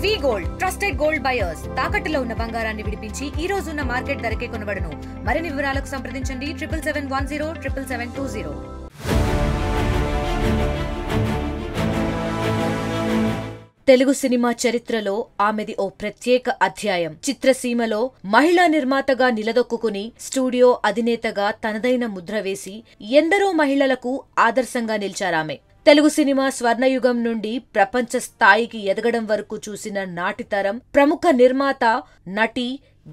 వి gold trusted gold buyers తాకట్టులో ఉన్న బంగారాన్ని విడిపించి ఈ రోజు ఉన్న మార్కెట్ ధరకే కొనబడును. మరిన్ని వివరాలకు సంప్రదించండి 7771077720. తెలుగు సినిమా చరిత్రలో ఆమెది ఓ ప్రత్యేక అధ్యాయం. చిత్రసీమలో మహిళా నిర్మాతగా నిలదొక్కుని స్టూడియో అధినేతగా తనదైన ముద్ర వేసి ఎందరో మహిళలకు ఆదర్శంగా నిలిచారామె. తెలుగు సినిమా స్వర్ణయుగం నుండి ప్రపంచ స్థాయికి ఎదగడం వరకు చూసిన నాటితరం ప్రముఖ నిర్మాత, నటి,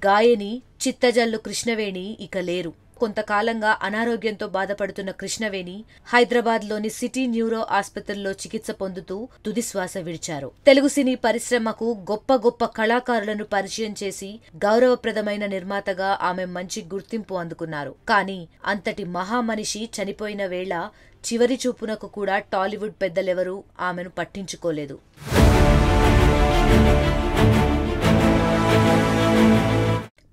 గాయని చిత్తజల్లు కృష్ణవేణి ఇక లేరు. కొంతకాలంగా అనారోగ్యంతో బాధపడుతున్న కృష్ణవేణి హైదరాబాద్లోని సిటీ న్యూరో ఆసుపత్రిలో చికిత్స పొందుతూ తుదిశ్వాస విడిచారు. తెలుగు సినీ పరిశ్రమకు గొప్ప గొప్ప కళాకారులను పరిచయం చేసి గౌరవప్రదమైన నిర్మాతగా ఆమె మంచి గుర్తింపు అందుకున్నారు. కానీ అంతటి మహామనిషి చనిపోయిన వేళ చివరి చూపునకు కూడా టాలీవుడ్ పెద్దలెవరూ ఆమెను పట్టించుకోలేదు.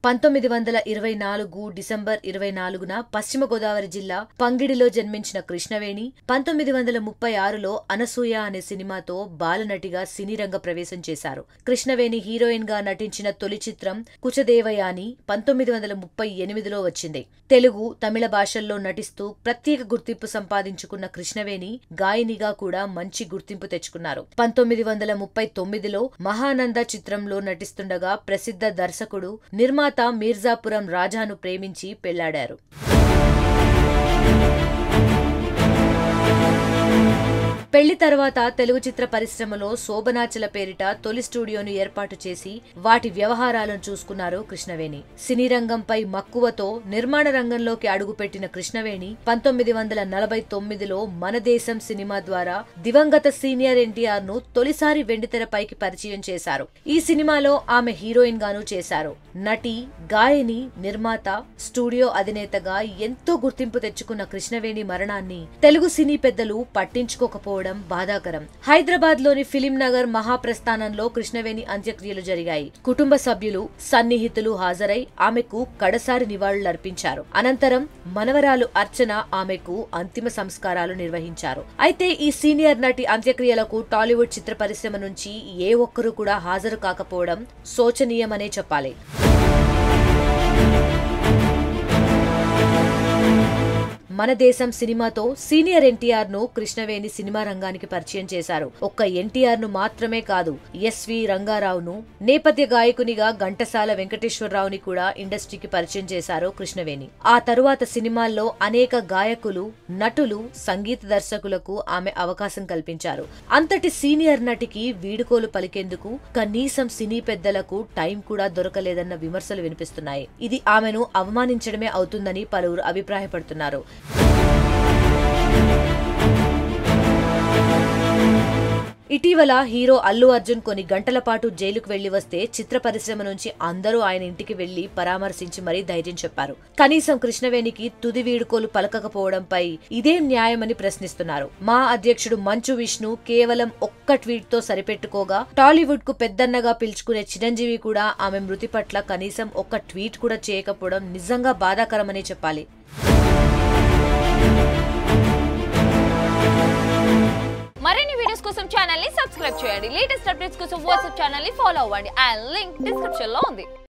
1924 డిసెంబర్ 24న పశ్చిమ గోదావరి జిల్లా పంగిడిలో జన్మించిన కృష్ణవేణి 1936లో అనసూయ అనే సినిమాతో బాలనటిగా సినీ రంగ ప్రవేశం చేశారు. కృష్ణవేణి హీరోయిన్ గా నటించిన తొలి చిత్రం కుచదేవయాని 1938లో వచ్చింది. తెలుగు, తమిళ భాషల్లో నటిస్తూ ప్రత్యేక గుర్తింపు సంపాదించుకున్న కృష్ణవేణి గాయనిగా కూడా మంచి గుర్తింపు తెచ్చుకున్నారు. 1939లో మహానంద చిత్రంలో నటిస్తుండగా ప్రసిద్ధ దర్శకుడు, నిర్మాత మీర్జాపురం రాజాను ప్రేమించి పెళ్లాడారు. పెళ్లి తర్వాత తెలుగు చిత్ర పరిశ్రమలో శోభనాచల పేరిట తొలి స్టూడియోను ఏర్పాటు చేసి వాటి వ్యవహారాలను చూసుకున్నారు కృష్ణవేణి. సినీ రంగంపై మక్కువతో నిర్మాణ రంగంలోకి అడుగుపెట్టిన కృష్ణవేణి 1949లో మన దేశం సినిమా ద్వారా దివంగత సీనియర్ ఎన్టీఆర్ ను తొలిసారి వెండితెరపైకి పరిచయం చేశారు. ఈ సినిమాలో ఆమె హీరోయిన్ గాను చేశారు. నటి, గాయని, నిర్మాత, స్టూడియో అధినేతగా ఎంతో గుర్తింపు తెచ్చుకున్న కృష్ణవేణి మరణాన్ని తెలుగు సినీ పెద్దలు పట్టించుకోకపోవడం బాధాకరం. హైదరాబాద్ లోని ఫిలిం నగర్ మహాప్రస్థానంలో కృష్ణవేణి అంత్యక్రియలు జరిగాయి. కుటుంబ సభ్యులు, సన్నిహితులు హాజరై ఆమెకు కడసారి నివాళులర్పించారు. అనంతరం మనవరాలు అర్చన ఆమెకు అంతిమ సంస్కారాలు నిర్వహించారు. అయితే ఈ సీనియర్ నటి అంత్యక్రియలకు టాలీవుడ్ చిత్ర పరిశ్రమ నుంచి ఏ ఒక్కరూ కూడా హాజరు కాకపోవడం శోచనీయమనే చెప్పాలి. మన దేశం సినిమాతో సీనియర్ ఎన్టీఆర్ ను కృష్ణవేణి సినిమా రంగానికి పరిచయం చేశారు. ఒక్క ఎన్టీఆర్ ను మాత్రమే కాదు, ఎస్వి రంగారావును, నేపథ్య గాయకునిగా ఘంటసాల వెంకటేశ్వరరావుని కూడా ఇండస్ట్రీకి పరిచయం చేశారు కృష్ణవేణి. ఆ తరువాత సినిమాల్లో అనేక గాయకులు, నటులు, సంగీత దర్శకులకు ఆమె అవకాశం కల్పించారు. అంతటి సీనియర్ నటికి వీడుకోలు పలికేందుకు కనీసం సినీ పెద్దలకు టైం కూడా దొరకలేదన్న విమర్శలు వినిపిస్తున్నాయి. ఇది ఆమెను అవమానించడమే అవుతుందని పలువురు అభిప్రాయపడుతున్నారు. ఇటీవల హీరో అల్లు అర్జున్ కొన్ని గంటల పాటు జైలుకు వెళ్లి వస్తే చిత్ర పరిశ్రమ నుంచి అందరూ ఆయన ఇంటికి వెళ్లి పరామర్శించి మరీ ధైర్యం చెప్పారు. కనీసం కృష్ణవేణికి తుది వీడుకోలు పలకకపోవడంపై ఇదేం న్యాయమని ప్రశ్నిస్తున్నారు. మా అధ్యక్షుడు మంచు విష్ణు కేవలం ఒక్క ట్వీట్ తో సరిపెట్టుకోగా టాలీవుడ్ కు పెద్దన్నగా పిలుచుకునే చిరంజీవి కూడా ఆమె మృతి పట్ల కనీసం ఒక్క ట్వీట్ కూడా చేయకపోవడం నిజంగా బాధాకరమనే చెప్పాలి. మరిన్ని వీడియోస్ కోసం ఛానల్ ని సబ్స్క్రైబ్ చేయండి. లేటెస్ట్ అప్డేట్స్ కోసం వాట్సాప్ ఛానల్ ని ఫాలో అవ్వండి. ఆ లింక్ డిస్క్రిప్షన్ లో ఉంది.